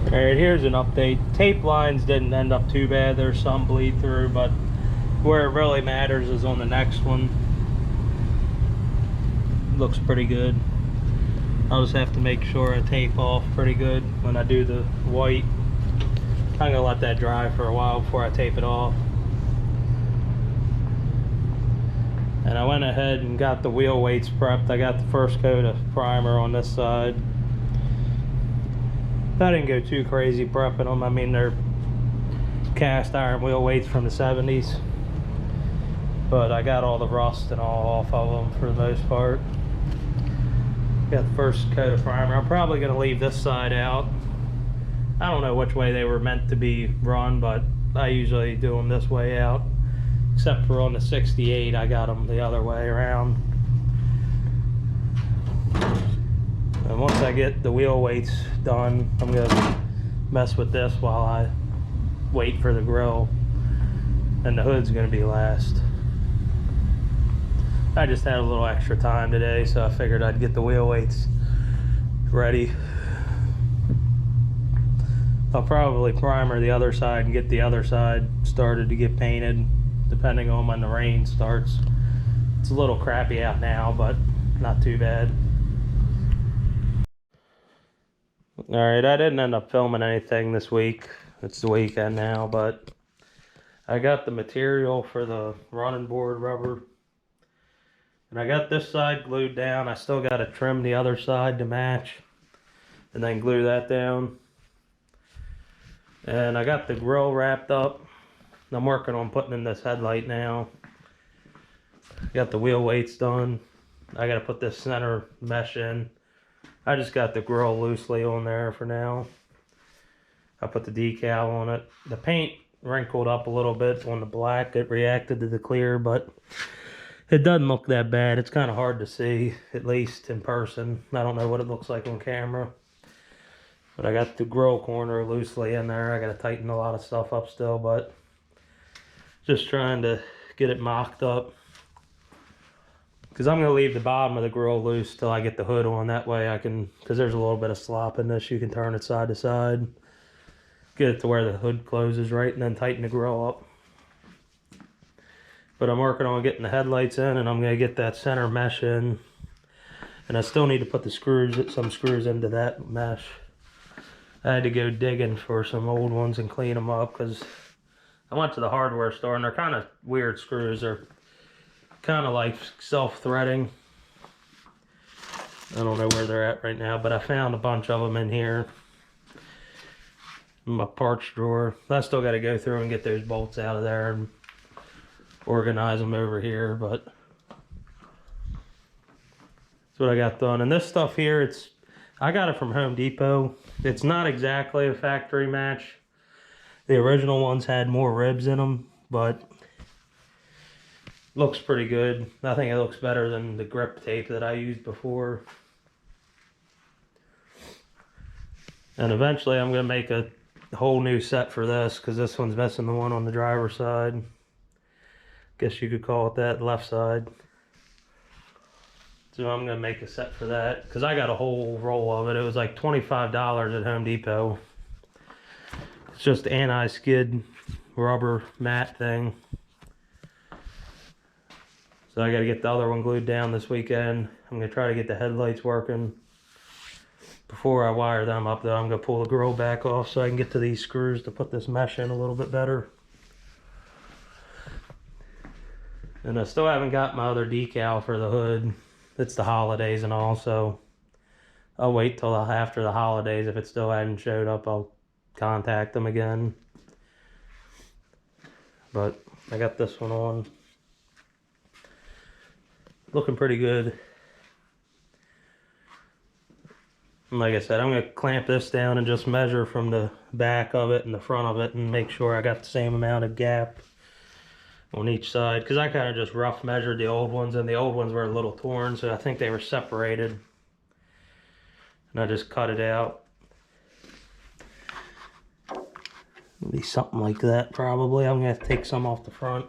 Alright, here's an update. Tape lines didn't end up too bad. There's some bleed through, but where it really matters is on the next one. Looks pretty good. I'll just have to make sure I tape off pretty good when I do the white. I'm gonna let that dry for a while before I tape it off. And I went ahead and got the wheel weights prepped. I got the first coat of primer on this side. I didn't go too crazy prepping them. I mean, they're cast iron wheel weights from the 70s. But I got all the rust and all off of them for the most part. Got the first coat of primer. I'm probably going to leave this side out. I don't know which way they were meant to be run, but I usually do them this way out. Except for on the 68, I got them the other way around. And once I get the wheel weights done, I'm going to mess with this while I wait for the grill. And the hood's going to be last. I just had a little extra time today, so I figured I'd get the wheel weights ready. I'll probably primer the other side and get the other side started to get painted, depending on when the rain starts. It's a little crappy out now, but not too bad. Alright, I didn't end up filming anything this week. It's the weekend now, but I got the material for the running board rubber. And I got this side glued down. I still got to trim the other side to match and then glue that down. And I got the grill wrapped up. I'm working on putting in this headlight now. Got the wheel weights done. I got to put this center mesh in. I just got the grill loosely on there for now. I put the decal on it. The paint wrinkled up a little bit on the black. It reacted to the clear, but it doesn't look that bad. It's kind of hard to see, at least in person. I don't know what it looks like on camera. But I got the grill corner loosely in there. I got to tighten a lot of stuff up still, but just trying to get it mocked up. Because I'm going to leave the bottom of the grill loose till I get the hood on. That way I can, because there's a little bit of slop in this, you can turn it side to side. Get it to where the hood closes right, and then tighten the grill up. But I'm working on getting the headlights in, and I'm going to get that center mesh in. And I still need to put the screws, some screws into that mesh. I had to go digging for some old ones and clean them up, because I went to the hardware store, and they're kind of weird screws. They're kind of like self-threading. I don't know where they're at right now, but I found a bunch of them in here. In my parts drawer. I still got to go through and get those bolts out of there and organize them over here, but that's what I got done. And this stuff here, I got it from Home Depot. It's not exactly a factory match. The original ones had more ribs in them, but looks pretty good. I think it looks better than the grip tape that I used before. And eventually I'm going to make a whole new set for this, because this one's missing the one on the driver's side. Guess you could call it that, left side. So I'm going to make a set for that, because I got a whole roll of it. It was like $25 at Home Depot. It's just anti-skid rubber mat thing. So I got to get the other one glued down this weekend. I'm going to try to get the headlights working. Before I wire them up though, I'm going to pull the grill back off so I can get to these screws to put this mesh in a little bit better. And I still haven't got my other decal for the hood. It's the holidays and all, so I'll wait till after the holidays. If it still hadn't showed up, I'll contact them again. But I got this one on. Looking pretty good. And like I said, I'm going to clamp this down and just measure from the back of it and the front of it and make sure I got the same amount of gap on each side, because I kind of just rough measured the old ones, and the old ones were a little torn, so I think they were separated, and I just cut it out. It'll be something like that probably. I'm going to have to take some off the front.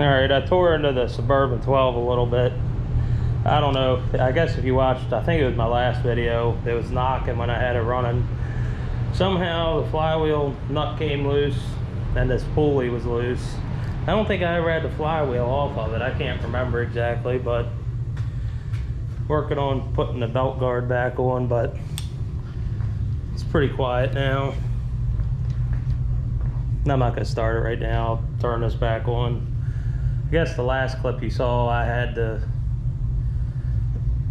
Alright, I tore into the Suburban 12 a little bit. I don't know, I guess if you watched, I think it was my last video, it was knocking when I had it running. Somehow the flywheel nut came loose and this pulley was loose. I don't think I ever had the flywheel off of it. I can't remember exactly, but working on putting the belt guard back on, but it's pretty quiet now. I'm not gonna start it right now. I'll turn this back on. I guess the last clip you saw, I had the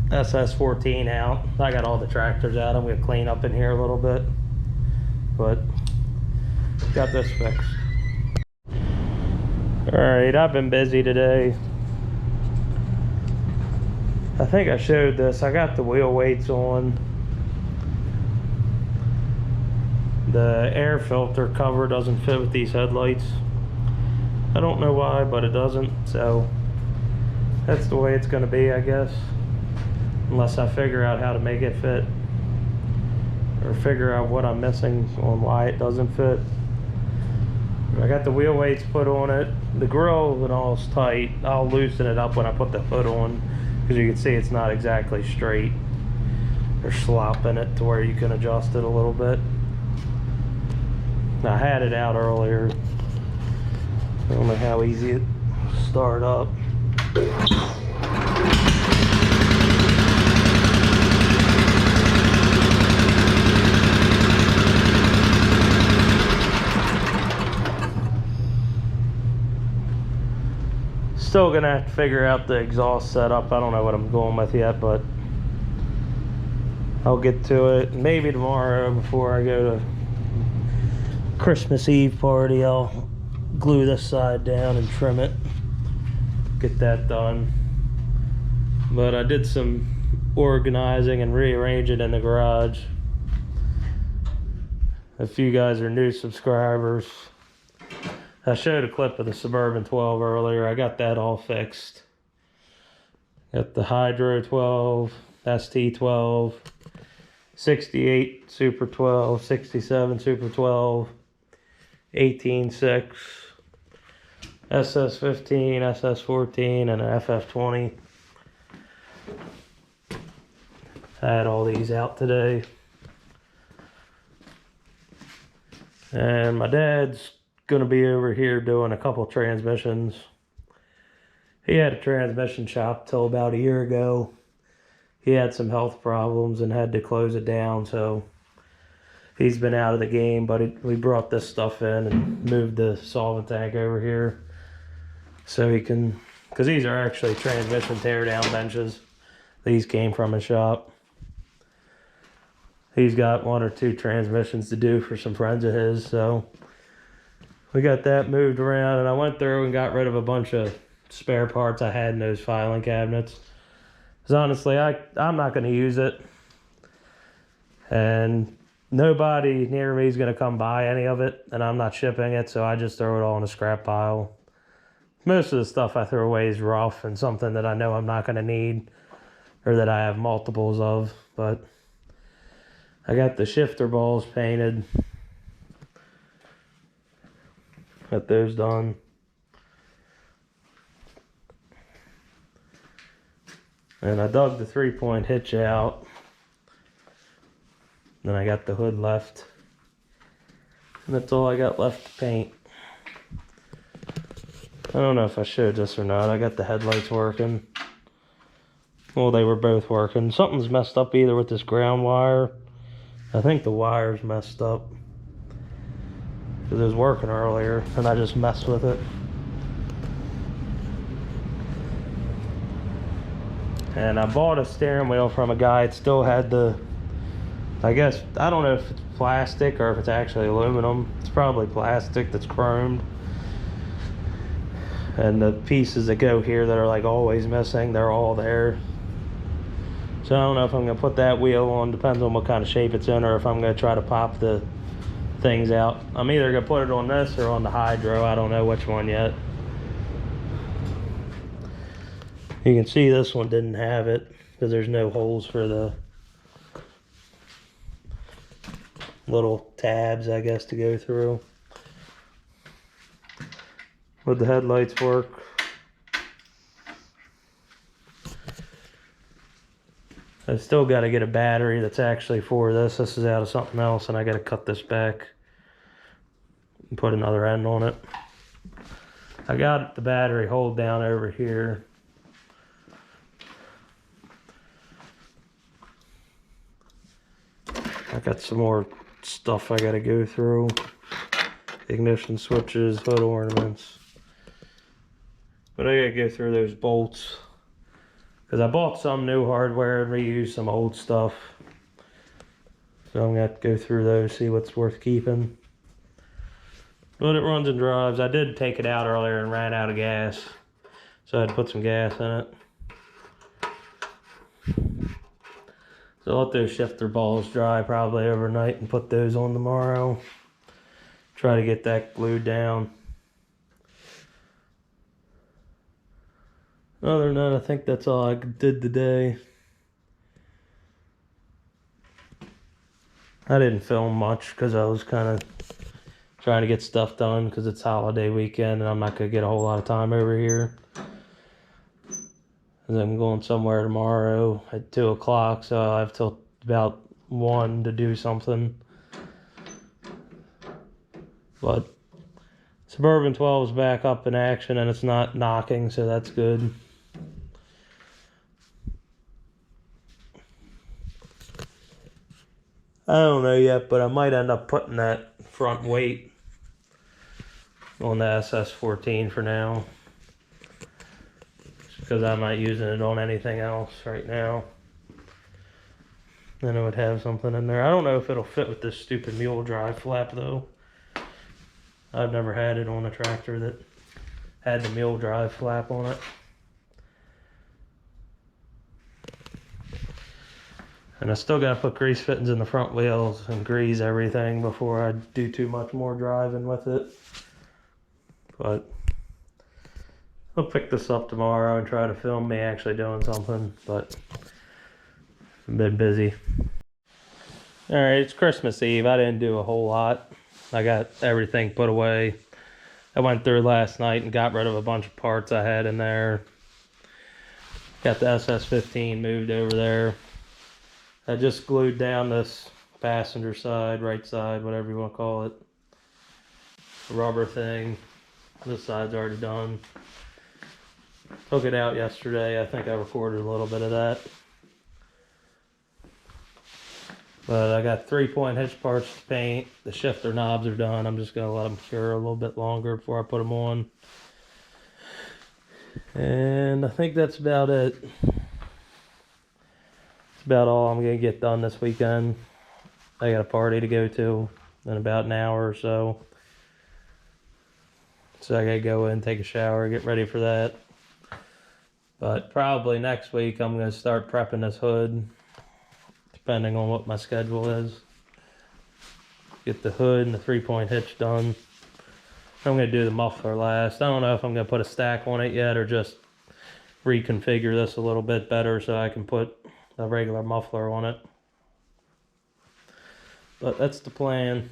Ss14 out. I got all the tractors out. I'm gonna clean up in here a little bit, but got this fixed. Alright, I've been busy today. I think I showed this. I got the wheel weights on. The air filter cover doesn't fit with these headlights. I don't know why, but it doesn't. So that's the way it's going to be, I guess. Unless I figure out how to make it fit. Or figure out what I'm missing on why it doesn't fit. I got the wheel weights put on it. The grill and all is tight. I'll loosen it up when I put the hood on, because you can see it's not exactly straight. There's slop in it to where you can adjust it a little bit. I had it out earlier. I don't know how easy it start up. Still gonna have to figure out the exhaust setup. I don't know what I'm going with yet, but I'll get to it. Maybe tomorrow before I go to Christmas Eve party, I'll glue this side down and trim it. Get that done. But I did some organizing and rearranging in the garage. If you guys are new subscribers, I showed a clip of the Suburban 12 earlier. I got that all fixed. Got the Hydro 12, ST12, 68 Super 12, 67 Super 12, 18.6, Ss15, Ss14, and an FF20. I had all these out today. And my dad's gonna be over here doing a couple transmissions. He had a transmission shop till about a year ago. He had some health problems and had to close it down, so he's been out of the game, but we brought this stuff in and moved the solvent tank over here so he can, because these are actually transmission tear down benches. These came from his shop. He's got 1 or 2 transmissions to do for some friends of his, so we got that moved around, and I went through and got rid of a bunch of spare parts I had in those filing cabinets. Because honestly, I'm not going to use it. And nobody near me is going to come buy any of it, and I'm not shipping it, so I just throw it all in a scrap pile. Most of the stuff I throw away is rough and something that I know I'm not going to need, or that I have multiples of. But I got the shifter balls painted. Got those done. And I dug the 3-point hitch out. Then I got the hood left. And that's all I got left to paint. I don't know if I showed this or not. I got the headlights working. Well, they were both working. Something's messed up either with this ground wire. I think the wire's messed up, because it was working earlier and I just messed with it. And I bought a steering wheel from a guy. It still had the, I guess, I don't know if it's plastic or if it's actually aluminum. It's probably plastic that's chromed. And the pieces that go here that are like always missing, they're all there. So I don't know if I'm gonna put that wheel on. Depends on what kind of shape it's in, or if I'm gonna try to pop the things out. I'm either gonna put it on this or on the Hydro. I don't know which one yet. You can see this one didn't have it because there's no holes for the little tabs, I guess, to go through. Would the headlights work? I still got to get a battery that's actually for this. This is out of something else, and I got to cut this back and put another end on it. I got the battery hold down over here. I got some more stuff I got to go through. Ignition switches, hood ornaments. But I got to go through those bolts. Because I bought some new hardware and reused some old stuff. So I'm going to have to go through those, see what's worth keeping. But it runs and drives. I did take it out earlier and ran out of gas. So I had to put some gas in it. So I'll let those shifter balls dry probably overnight and put those on tomorrow. Try to get that glued down. Other than that, I think that's all I did today. I didn't film much because I was kind of trying to get stuff done because it's holiday weekend and I'm not going to get a whole lot of time over here. And I'm going somewhere tomorrow at 2 o'clock, so I have till about 1 to do something. But Suburban 12 is back up in action and it's not knocking, so that's good. I don't know yet, but I might end up putting that front weight on the Ss14 for now. Just because I'm not using it on anything else right now. Then it would have something in there. I don't know if it'll fit with this stupid mule drive flap though. I've never had it on a tractor that had the mule drive flap on it. And I still got to put grease fittings in the front wheels and grease everything before I do too much more driving with it. But I'll pick this up tomorrow and try to film me actually doing something, but I've been busy. Alright, it's Christmas Eve. I didn't do a whole lot. I got everything put away. I went through last night and got rid of a bunch of parts I had in there. Got the Ss14 moved over there. I just glued down this passenger side, right side, whatever you want to call it. The rubber thing. This side's already done. Took it out yesterday. I think I recorded a little bit of that. But I got 3-point hitch parts to paint. The shifter knobs are done. I'm just going to let them cure a little bit longer before I put them on. And I think that's about it. About all I'm gonna get done this weekend. I got a party to go to in about an hour or so. So I gotta go in, take a shower, get ready for that. But probably next week I'm gonna start prepping this hood, depending on what my schedule is. Get the hood and the 3-point hitch done. I'm gonna do the muffler last. I don't know if I'm gonna put a stack on it yet or just reconfigure this a little bit better so I can put a regular muffler on it. But that's the plan.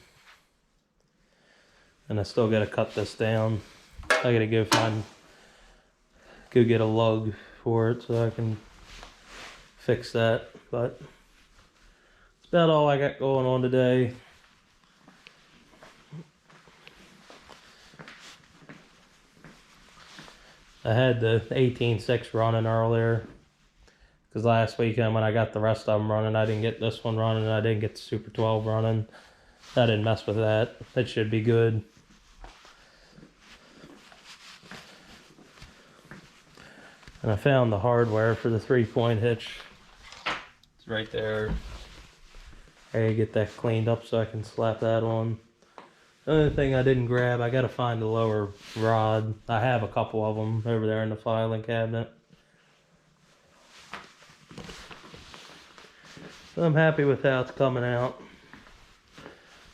And I still gotta cut this down. I gotta go get a lug for it so I can fix that. But that's about all I got going on today. I had the 18.6 running earlier. Because last weekend when I got the rest of them running, I didn't get this one running, and I didn't get the Super 12 running. I didn't mess with that. That should be good. And I found the hardware for the 3-point hitch. It's right there. I gotta get that cleaned up so I can slap that on. The only thing I didn't grab, I gotta find the lower rod. I have a couple of them over there in the filing cabinet. I'm happy with how it's coming out.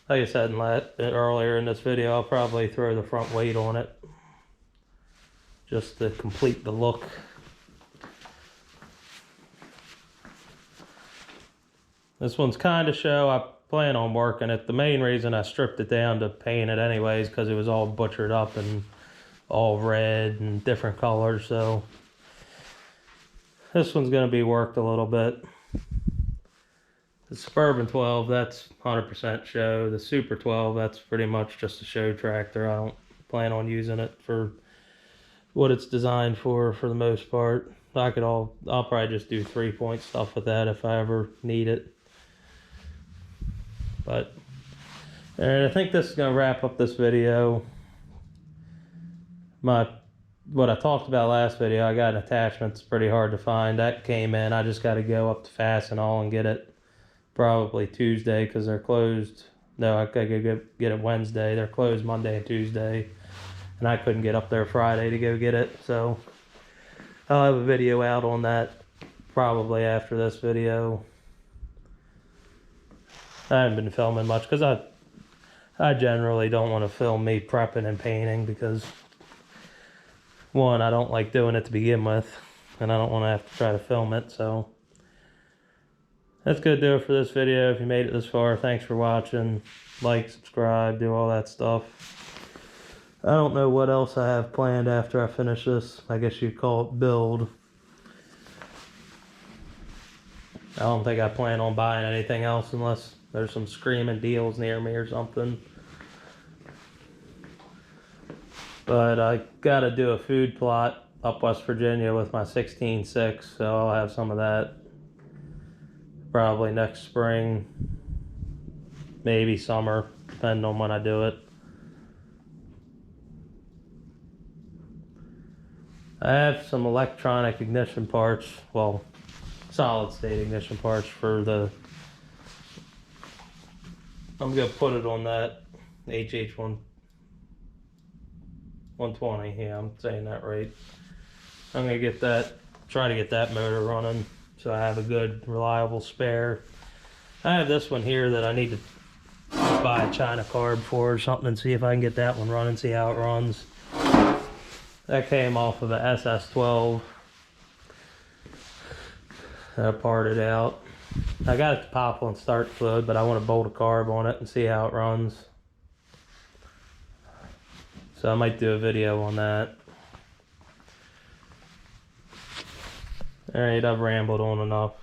Like I said earlier in this video, I'll probably throw the front weight on it just to complete the look. This one's kind of show. I plan on working it. The main reason I stripped it down to paint it anyways because it was all butchered up and all red and different colors. So this one's going to be worked a little bit. Suburban 12, that's 100% show. The Super 12, that's pretty much just a show tractor. I don't plan on using it for what it's designed for the most part. I'll probably just do 3-point stuff with that if I ever need it. But and I think this is gonna wrap up this video. What I talked about last video, I got an attachment that's pretty hard to find. That came in. I just got to go up to Fastenal and get it probably Tuesday because they're closed. No, I gotta go get it Wednesday. They're closed Monday and Tuesday, and I couldn't get up there Friday to go get it. So I'll have a video out on that probably after this video. I haven't been filming much because I generally don't want to film me prepping and painting because one, I don't like doing it to begin with, and I don't want to have to try to film it. So that's gonna do it for this video. If you made it this far, thanks for watching. Like, subscribe, do all that stuff. I don't know what else I have planned after I finish this. I guess you'd call it build. I don't think I plan on buying anything else unless there's some screaming deals near me or something. But I gotta do a food plot up West Virginia with my 16.6, so I'll have some of that probably next spring, maybe summer, depending on when I do it. I have some electronic ignition parts, well, solid state ignition parts for the, I'm gonna put it on that HH120, yeah, I'm saying that right. I'm gonna get that, try to get that motor running so I have a good reliable spare. I have this one here that I need to buy a China carb for or something and see if I can get that one running, see how it runs. That came off of a Ss14 that I parted out. I got it to pop on start fluid, but I want to bolt a carb on it and see how it runs. So I might do a video on that. Alright, I've rambled on enough.